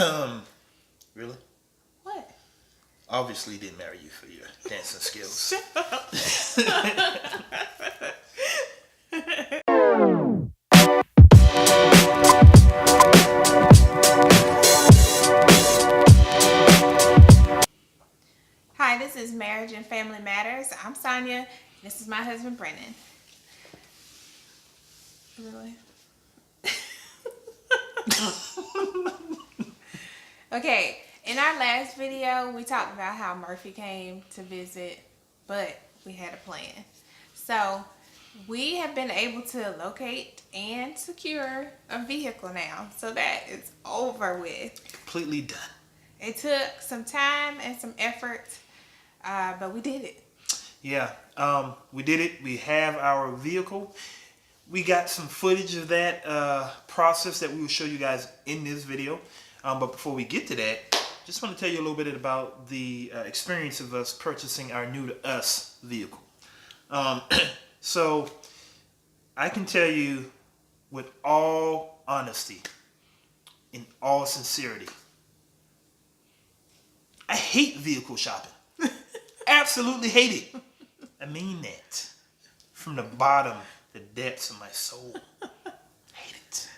Really? What? Obviously didn't marry you for your dancing skills. Hi, this is Marriage and Family Matters. I'm Sonia. This is my husband, Brennan. Really? Okay, in our last video, we talked about how Murphy came to visit, but we had a plan. So, we have been able to locate and secure a vehicle now. So that is over with. Completely done. It took some time and some effort, but we did it. Yeah, we did it. We have our vehicle. We got some footage of that process that we will show you guys in this video. But before we get to that, just want to tell you a little bit about the experience of us purchasing our new to us vehicle. So I can tell you with all honesty, in all sincerity, I hate vehicle shopping. Absolutely hate it. I mean that from the bottom, the depths of my soul. Hate it.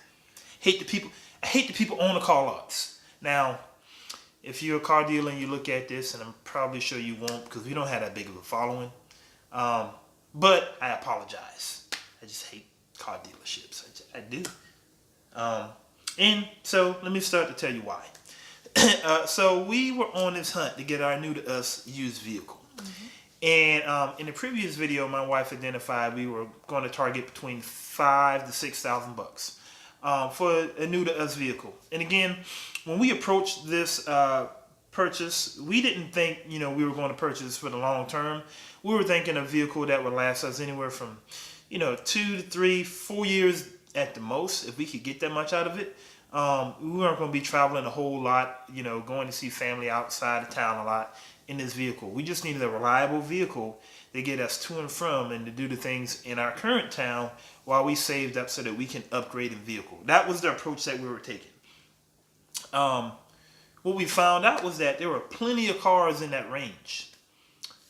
Hate the people. I hate the people on the car lots. Now, if you're a car dealer and you look at this, and I'm probably sure you won't because we don't have that big of a following. But I apologize. I just hate car dealerships. I do. And so let me start to tell you why. So we were on this hunt to get our new to us used vehicle. Mm-hmm. And in the previous video, my wife identified we were going to target between $5,000 to $6,000 for a new to us vehicle. And again, when we approached this purchase, we didn't think we were going to purchase for the long term. We were thinking a vehicle that would last us anywhere from 2 to 3, 4 years at the most, if we could get that much out of it. We weren't going to be traveling a whole lot, going to see family outside of town a lot in this vehicle. We just needed a reliable vehicle to get us to and from and to do the things in our current town while we saved up so that we can upgrade a vehicle. That was the approach that we were taking. What we found out was that there were plenty of cars in that range.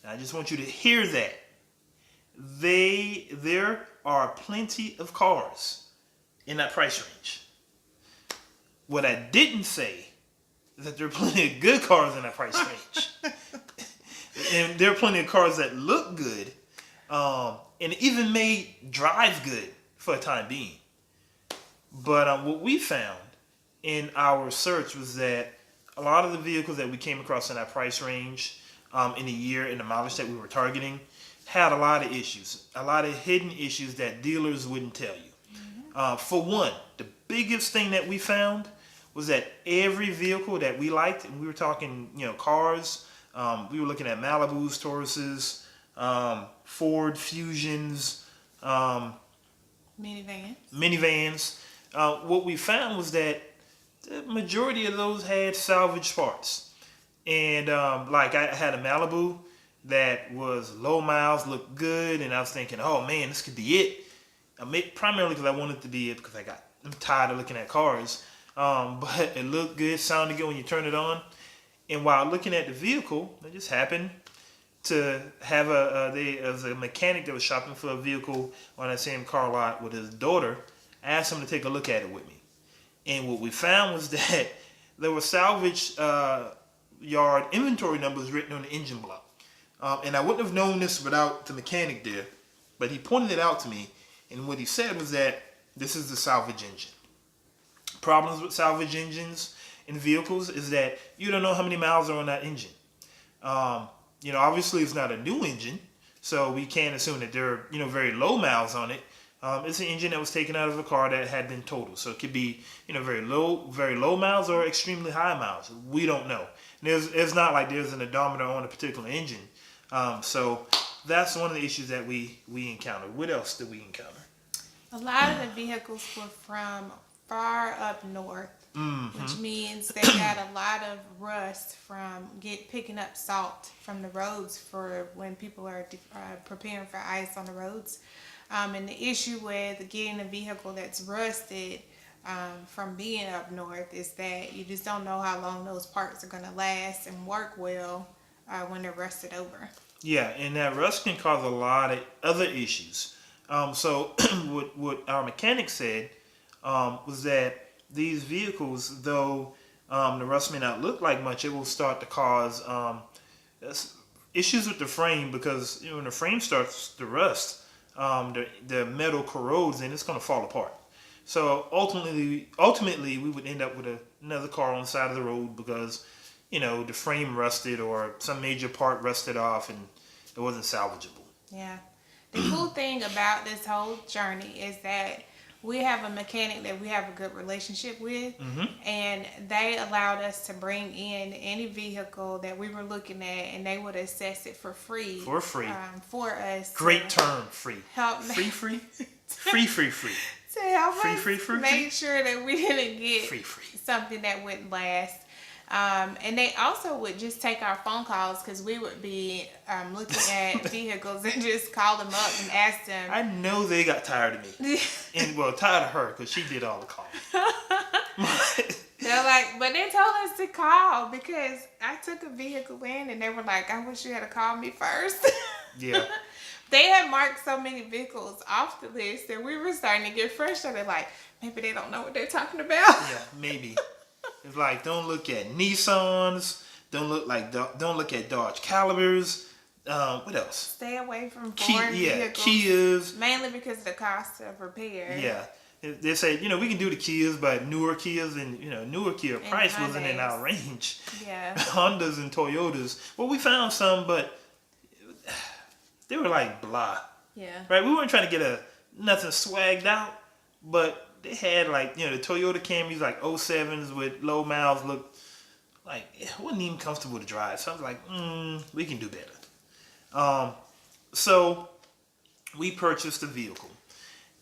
And I just want you to hear that. There are plenty of cars in that price range. What I didn't say is that there are plenty of good cars in that price range. And there are plenty of cars that look good and even may drive good for a time being. But what we found in our search was that a lot of the vehicles that we came across in that price range in the year and the mileage that we were targeting had a lot of issues, a lot of hidden issues that dealers wouldn't tell you. Mm-hmm. For one, the biggest thing that we found was that every vehicle that we liked, and we were talking, cars, we were looking at Malibus, Tauruses, Ford Fusions, minivans. What we found was that the majority of those had salvage parts. And like I had a Malibu that was low miles, looked good, and I was thinking, oh man, this could be it. Primarily because I wanted it to be it because I'm tired of looking at cars. But it looked good, sounded good when you turn it on. And while looking at the vehicle, I just happened to have there was a mechanic that was shopping for a vehicle on that same car lot with his daughter. I asked him to take a look at it with me. And what we found was that there were salvage yard inventory numbers written on the engine block. And I wouldn't have known this without the mechanic there, but he pointed it out to me. And what he said was that this is the salvage engine. Problems with salvage engines in vehicles is that you don't know how many miles are on that engine. Obviously it's not a new engine, so we can't assume that there are, very low miles on it. It's an engine that was taken out of a car that had been totaled. So it could be, very low miles or extremely high miles. We don't know. It's not like there's an odometer on a particular engine. So that's one of the issues that we encountered. What else did we encounter? A lot of the vehicles were from far up north, mm-hmm. which means they got a lot of rust from picking up salt from the roads for when people are preparing for ice on the roads. And the issue with getting a vehicle that's rusted, from being up north is that you just don't know how long those parts are going to last and work well when they're rusted over. Yeah, and that rust can cause a lot of other issues. So what our mechanic said was that these vehicles, though the rust may not look like much, it will start to cause issues with the frame because when the frame starts to rust, the metal corrodes and it's going to fall apart. So ultimately, we would end up with another car on the side of the road because the frame rusted or some major part rusted off and it wasn't salvageable. Yeah. The cool thing about this whole journey is that we have a mechanic that we have a good relationship with, and they allowed us to bring in any vehicle that we were looking at, and they would assess it for free. For free. For us. Great term, free. Help free. Free. To help us free. make sure that we didn't get free. something that wouldn't last. And they also would just take our phone calls because we would be looking at vehicles and just call them up and ask them. I know they got tired of me. And tired of her because she did all the calling. They're like, but they told us to call because I took a vehicle in and they were like, I wish you had called me first. Yeah. They had marked so many vehicles off the list that we were starting to get frustrated. Like, maybe they don't know what they're talking about. Yeah, maybe. It's like, don't look at Nissans. Don't look at Dodge Calibers. What else? Stay away from foreign vehicles. Kias. Mainly because of the cost of repair. Yeah. They say, we can do the Kias, but newer Kias and, newer Kia price wasn't in our range. Yeah. Hondas and Toyotas. Well, we found some, but they were like blah. Yeah. Right? We weren't trying to get nothing swagged out, but they had the Toyota Camrys, like 07s with low miles, looked like it wasn't even comfortable to drive. So I was like, we can do better. So we purchased a vehicle.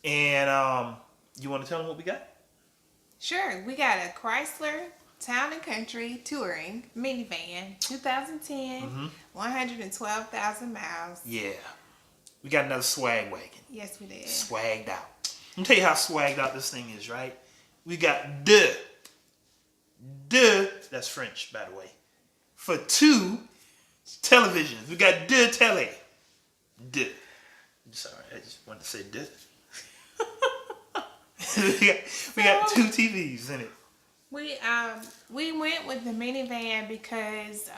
And you want to tell them what we got? Sure. We got a Chrysler Town and Country Touring minivan, 2010, 112,000 miles. Yeah. We got another swag wagon. Yes, we did. Swagged out. Let me tell you how swagged out this thing is, right? We got that's French, by the way, for 2 televisions. We got tele. Sorry, I just wanted to say we got 2 TVs in it. We went with the minivan because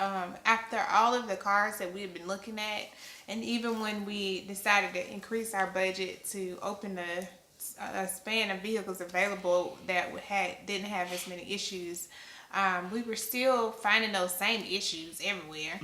after all of the cars that we had been looking at, and even when we decided to increase our budget to open a span of vehicles available that didn't have as many issues, we were still finding those same issues everywhere.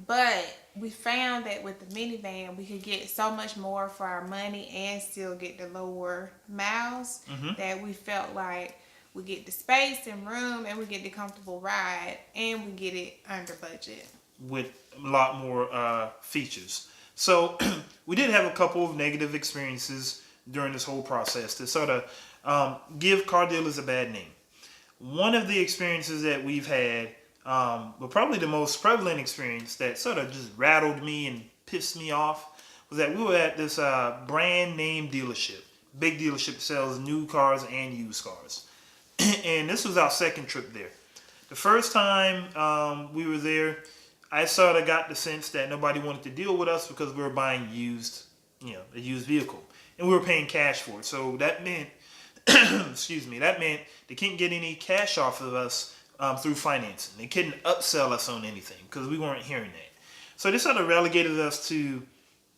But we found that with the minivan, we could get so much more for our money and still get the lower miles that we felt like we get the space and room and we get the comfortable ride and we get it under budget. With a lot more features. So we did have a couple of negative experiences during this whole process to sort of give car dealers a bad name. One of the experiences that we've had, but probably the most prevalent experience that sort of just rattled me and pissed me off, was that we were at this brand name dealership. Big dealership sells new cars and used cars. And this was our second trip there. The first time we were there, I sort of got the sense that nobody wanted to deal with us because we were buying a used vehicle. And we were paying cash for it. So that meant, that meant they couldn't get any cash off of us through financing. They couldn't upsell us on anything because we weren't hearing that. So they sort of relegated us to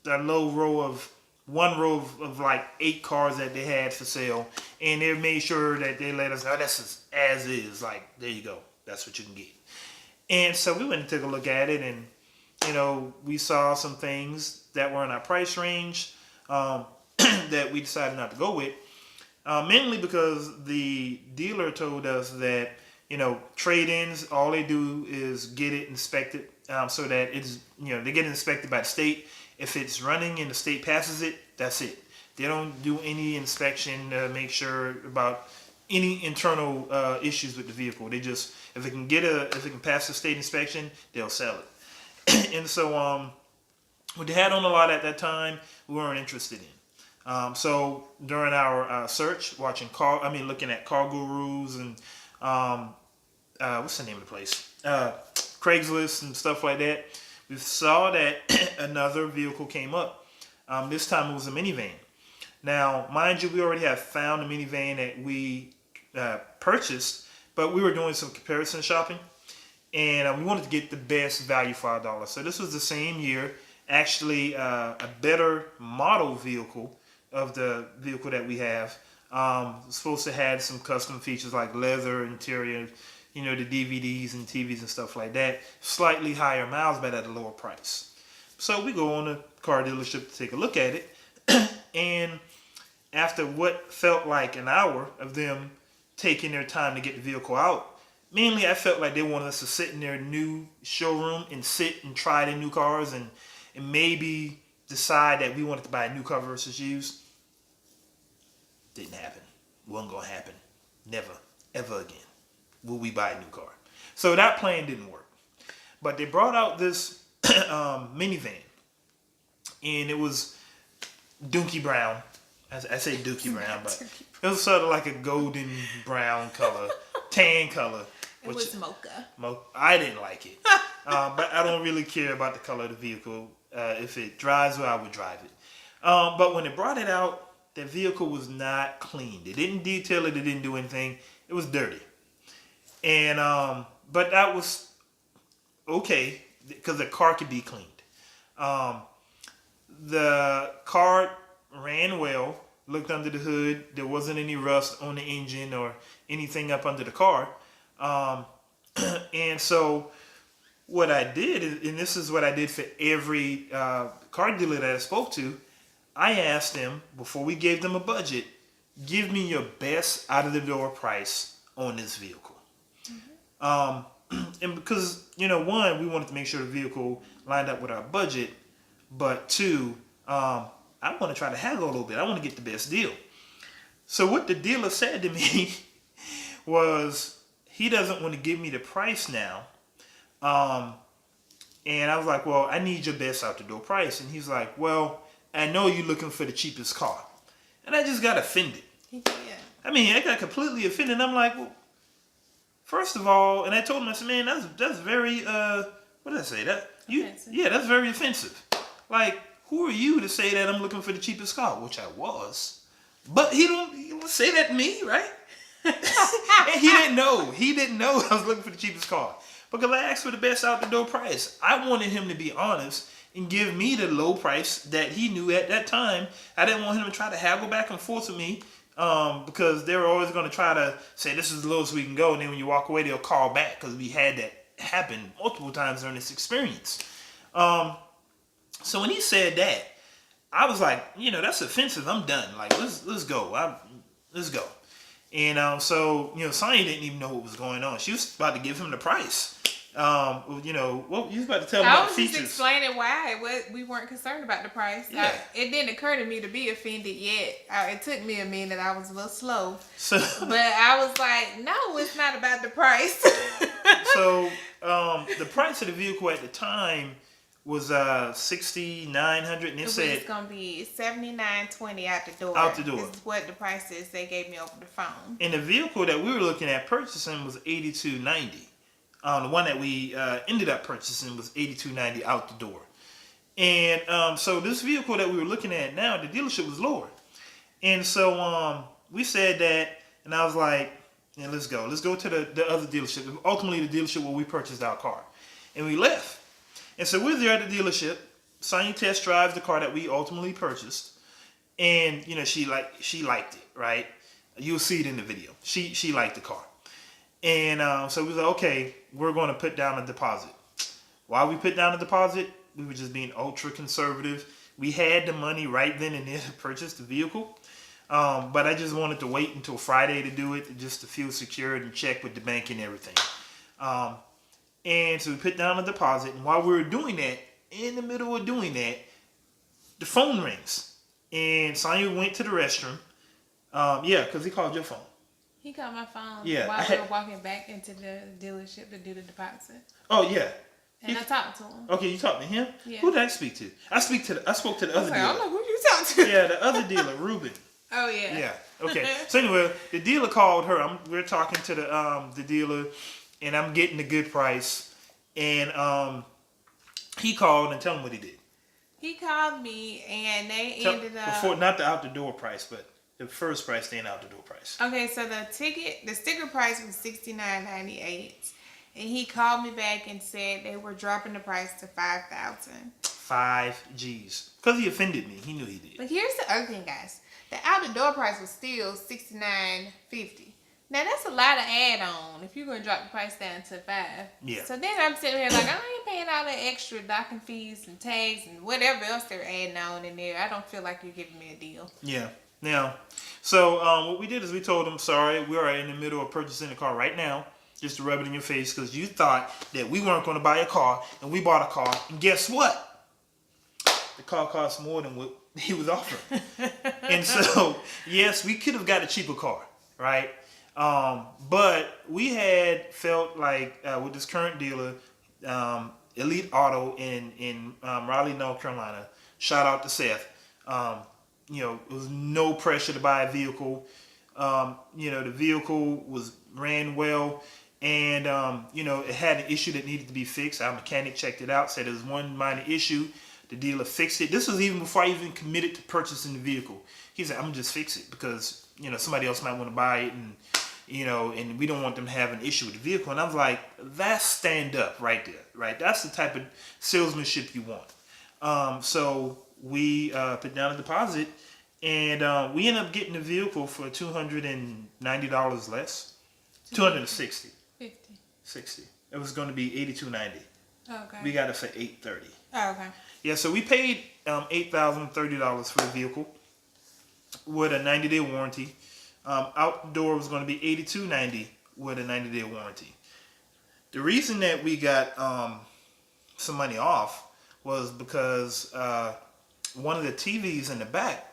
that one row of like 8 cars that they had for sale. And they made sure that they let us know that's as is. Like, there you go. That's what you can get. And so we went and took a look at it, and we saw some things that were in our price range that we decided not to go with, mainly because the dealer told us that trade-ins, all they do is get it inspected, so that it's they get it inspected by the state. If it's running and the state passes it, that's it. They don't do any inspection to make sure about any internal issues with the vehicle. They just, if it can pass the state inspection, they'll sell it. And so what they had on the lot at that time, we weren't interested in. So during our search, looking at car gurus and what's the name of the place? Craigslist and stuff like that. We saw that another vehicle came up. This time it was a minivan. Now, mind you, we already have found a minivan that we purchased, but we were doing some comparison shopping, and we wanted to get the best value for our dollar. So this was the same year, actually a better model vehicle of the vehicle that we have. It's supposed to have some custom features like leather interior, the DVDs and TVs and stuff like that. Slightly higher miles, but at a lower price. So we go on a car dealership to take a look at it. And after what felt like an hour of them taking their time to get the vehicle out, mainly I felt like they wanted us to sit in their new showroom and sit and try the new cars and maybe decide that we wanted to buy a new car versus used. Didn't happen. Wasn't going to happen. Never, ever again will we buy a new car. So that plan didn't work. But they brought out this minivan. And it was dookie brown. I say dookie brown, but it was sort of like a golden brown color, tan color. It was mocha. I didn't like it. But I don't really care about the color of the vehicle. If it drives well, I would drive it. But when they brought it out, the vehicle was not clean. They didn't detail it. They didn't do anything. It was dirty. And but that was okay because the car could be cleaned. The car ran well. Looked under the hood. There wasn't any rust on the engine or anything up under the car. And so what I did, and this is what I did for every car dealer that I spoke to, I asked them, before we gave them a budget, give me your best out of the door price on this vehicle. Mm-hmm. And because, one, we wanted to make sure the vehicle lined up with our budget, but two, I want to try to haggle a little bit. I want to get the best deal. So what the dealer said to me was he doesn't want to give me the price now. And I was like, well, I need your best out the door price. And he's like, well, I know you're looking for the cheapest car. And I just got offended. Yeah. I got completely offended. I'm like, well, first of all, and I told him, I said, man, that's very, what did I say? That's very offensive. Like, who are you to say that I'm looking for the cheapest car? Which I was. But he don't say that to me, right? And he didn't know. He didn't know I was looking for the cheapest car. Because I asked for the best out the door price. I wanted him to be honest and give me the low price that he knew at that time. I didn't want him to try to haggle back and forth with me because they were always going to try to say this is the lowest we can go. And then when you walk away, they'll call back because we had that happen multiple times during this experience. So when he said that, I was like, that's offensive. I'm done. Like, let's go. Let's go. And so, Sonya didn't even know what was going on. She was about to give him the price. What you was about to tell me about the features. I was just explaining why we weren't concerned about the price. Yeah. It didn't occur to me to be offended yet. It took me a minute. I was a little slow. But I was like, no, it's not about the price. So the price of the vehicle at the time was $6,900, and it said it's gonna be $7,920 out the door. Out the door. This is what the price is they gave me over the phone. And the vehicle that we were looking at purchasing was $8,290. The one that we ended up purchasing was $8,290 out the door. And so this vehicle that we were looking at now, the dealership was lower. And so we said that, and I was like, yeah, let's go. Let's go to the other dealership. Ultimately, the dealership where we purchased our car. And we left. And so we're there at the dealership. Sonya test drives the car that we ultimately purchased. And, she liked it, right? You'll see it in the video. She liked the car. And so we was like, okay, we're going to put down a deposit. Why we put down a deposit? We were just being ultra conservative. We had the money right then and there to purchase the vehicle. But I just wanted to wait until Friday to do it, just to feel secure and check with the bank and everything. And so we put down a deposit. And while we were doing that, in the middle of doing that, the phone rings. And Sonya went to the restroom. Because he called your phone. He called my phone while we were walking back into the dealership to do the deposit. Oh, yeah. And I talked to him. Okay, you talked to him? Yeah. Who did I speak to? I spoke to the other dealer. I don't know who you talked out. Yeah, the other dealer, Ruben. Oh yeah. Yeah. Okay. So anyway, the dealer called her. We're talking to the dealer, and I'm getting the good price. And he called and tell him what he did. He called me, and they ended up before, not the out the door price, but the first price, then out the door price. Okay, so the sticker price was $69.98, and he called me back and said they were dropping the price to $5,000. 5 G's. Because he offended me. He knew he did. But here's the other thing, guys. The out the door price was still $69.50. Now that's a lot of add-on if you're gonna drop the price down to $5. Yeah. So then I'm sitting here like, I ain't paying all that extra docking fees and tags and whatever else they're adding on in there. I don't feel like you're giving me a deal. Yeah. Now, so what we did is we told him, sorry, we are in the middle of purchasing a car right now, just to rub it in your face because you thought that we weren't going to buy a car, and we bought a car, and guess what? The car cost more than what he was offering. And so, yes, we could have got a cheaper car, right? But we had felt like with this current dealer, Elite Auto in Raleigh, North Carolina, shout out to Seth. It was no pressure to buy a vehicle. The vehicle ran well, and it had an issue that needed to be fixed. Our mechanic checked it out, said there was one minor issue. The dealer fixed it. This was even before I even committed to purchasing the vehicle. He said, "I'm gonna just fix it because somebody else might want to buy it, and and we don't want them to have an issue with the vehicle." And I was like, "That's stand up right there, right? That's the type of salesmanship you want." So we put down a deposit, and we ended up getting the vehicle for $290 less. $260. 60. It was going to be $82.90. Okay. We got it for $830. Oh, okay. Yeah, so we paid $8,030 for the vehicle with a 90-day warranty. Outdoor was going to be $82.90 with a 90-day warranty. The reason that we got some money off was because one of the TVs in the back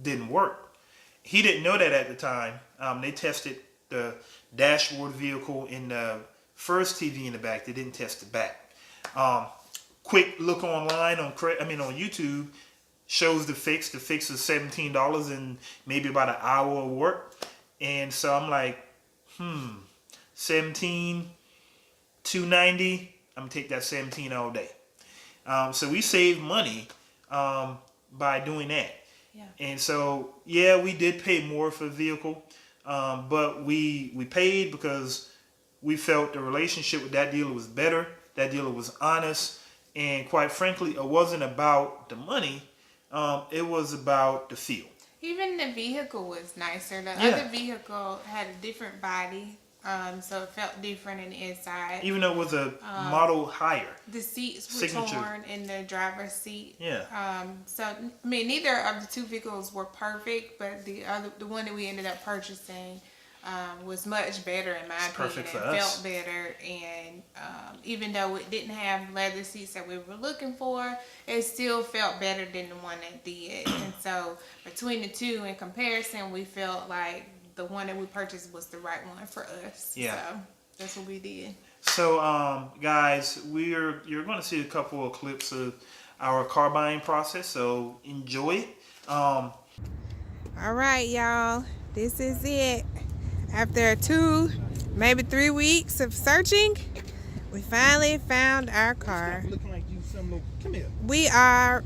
didn't work. He didn't know that at the time. They tested the dashboard vehicle in the first TV in the back. They didn't test the back. Quick look online on YouTube shows the fix. The fix is $17 and maybe about an hour of work. And so I'm like, $17, $290. I'm gonna take that 17 all day. So we saved money by doing that. Yeah. And so we did pay more for the vehicle, but we paid because we felt the relationship with that dealer was better. That dealer was honest, and quite frankly, it wasn't about the money. It was about the feel. Even the vehicle was nicer. The other vehicle had a different body. So it felt different in the inside. Even though it was a model higher. The seats were torn in the driver's seat. Yeah. Neither of the two vehicles were perfect, but the one that we ended up purchasing was much better in my opinion. Perfect for us. Felt better, and even though it didn't have leather seats that we were looking for, it still felt better than the one that did. And so between the two, in comparison, we felt like the one that we purchased was the right one for us. Yeah. So that's what we did. So, guys, you're going to see a couple of clips of our car buying process. So enjoy it. All right, y'all. This is it. After 2, maybe 3 weeks of searching, we finally found our car. Looking like you some little. Come here. We are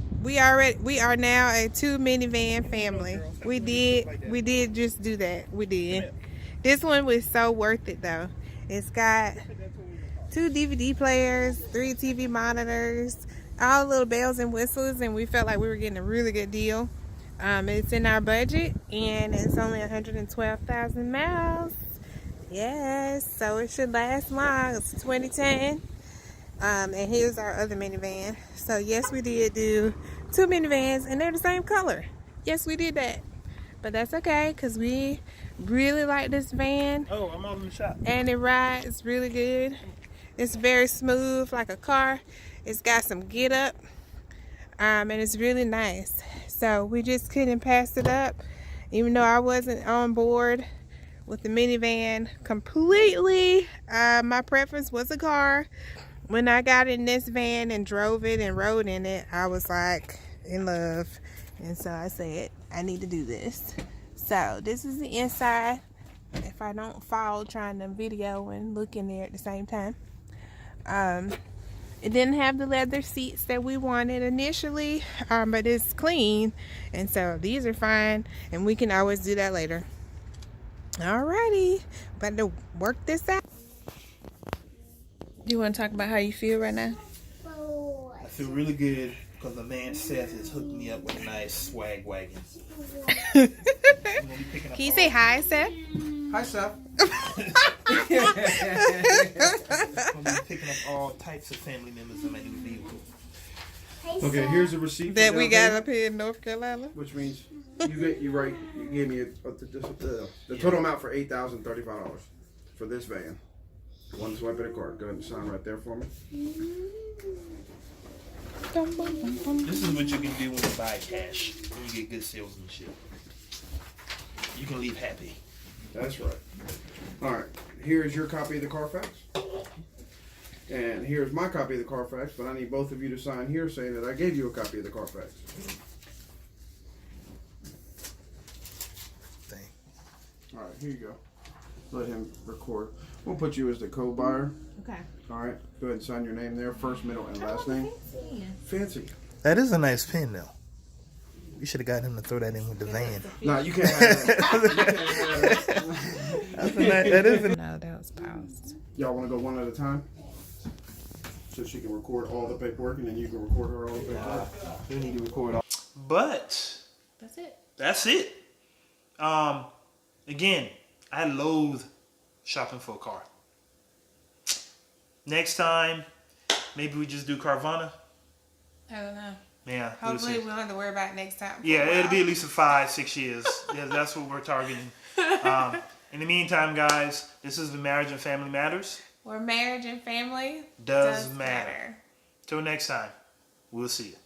now a 2 minivan family. We did just do that. We did. This one was so worth it though. It's got 2 DVD players, 3 TV monitors, all little bells and whistles, and we felt like we were getting a really good deal. It's in our budget, and it's only 112,000 miles. Yes, so it should last long. It's 2010. And here's our other minivan. So yes, we did do 2 minivans, and they're the same color. Yes, we did that, but that's okay because we really like this van. Oh, I'm out in the shop. And it rides really good. It's very smooth like a car. It's got some get up, and it's really nice. So we just couldn't pass it up, even though I wasn't on board with the minivan completely. My preference was a car. When I got in this van and drove it and rode in it, I was like in love. And so I said, I need to do this. So this is the inside. If I don't fall trying to video and look in there at the same time. It didn't have the leather seats that we wanted initially, but it's clean. And so these are fine, and we can always do that later. Alrighty, about to work this out. You want to talk about how you feel right now? I feel really good because my man Seth has hooked me up with a nice swag wagon. Can you say hi, Seth? Hi, Seth. I'm gonna be picking up all types of family members in my new vehicle. Okay, here's a receipt That for we down got up here in North Carolina. which means you gave me the total amount for $8,035 for this van. One swipe of the card. Go ahead and sign right there for me. This is what you can do when you buy cash. When you get good salesmanship. You can leave happy. That's right. All right. Here's your copy of the Carfax. And here's my copy of the Carfax, but I need both of you to sign here saying that I gave you a copy of the Carfax. Thing. All right, here you go. Let him record. We'll put you as the co-buyer. Okay. All right. Go ahead and sign your name there, first, middle, and last name. Fancy. That is a nice pen, though. You should have got him to throw that in with the van. No, you can't have that. That is a No, that was paused. Y'all want to go one at a time? So she can record all the paperwork and then you can record her all the paperwork? We need to record all. But That's it. that's it. Again, I loathe shopping for a car. Next time, maybe we just do Carvana. I don't know. Yeah. we'll Hopefully see. we don't have to worry about it next time. Yeah, it'll be at least 5-6 years. Yeah, that's what we're targeting. In the meantime, guys, this is the Marriage and Family Matters. Where marriage and family Does matter. Till next time, we'll see you.